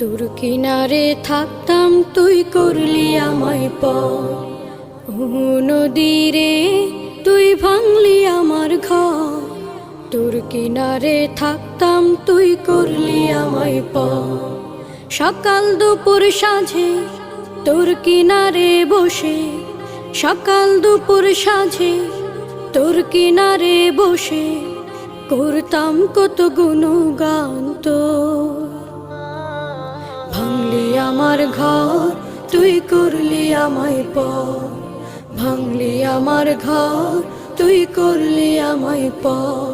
তোর কিনারে থাকতাম তুই করলি আমায় পর, নদীরে তুই ভাঙলি আমার ঘর। তোর কিনারে থাকতাম তুই করলি আমায় পর, সকাল দুপুর সাঁঝে তোর কিনারে বসে, সকাল দুপুর সাঁঝে তোর কিনারে বসে করতাম কত গুণগান তোর। ভাঙলি আমার ঘর তুই করলি আমায় পর, ভাঙলি আমার ঘর তুই করলি আমায় পর।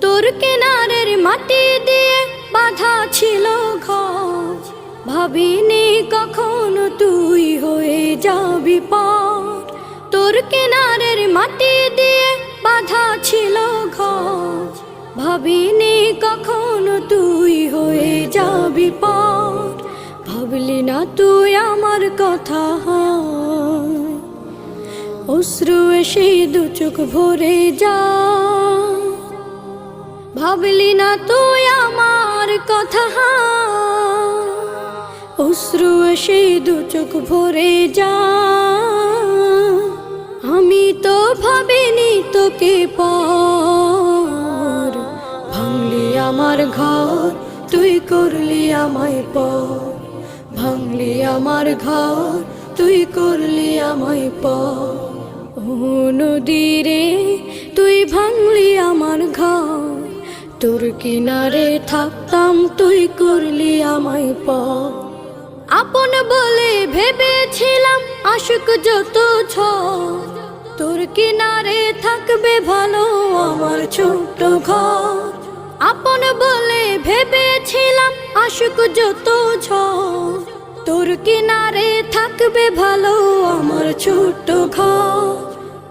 তোর কিনারের মাটি দিয়ে বাঁধা ছিল ঘর, ভাবিনি কখনো তুই হয়ে যাবি পার। তোর কিনারের মাটি দিয়ে বাঁধা ছিল ঘর, ভাবিনি কখনো তুই হয়ে যাবি পার। ভাবলি না তুই আমার কথা, অশ্রু এসে দু চোখ ভরে যা। ভাবলি না তুই আমার কথা, অশ্রু এসে দু চোখ ভরে যা। আমি তো ভাবিনি তোকে পর, ভাঙলি আমার ঘর তুই করলি আমায় পর, ভাঙলি আমার ঘর তুই করলি আমায় পর। ও নদীরে তুই ভাঙলি আমার ঘর, তোর কিনারে থাকতাম তুই করলি আমায় পর। আপন বলে ভেবেছিলাম আশুক যত ঝড়, তোর কিনারে থাকবে ভালো আমার ছোট্ট ঘর। আপন বলে ভেবেছিলাম আশুক যত ঝড়, তোর কিনারে থাকবে ভালো আমার ছোট্ট ঘর।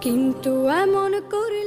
কিন্তু এমন করলে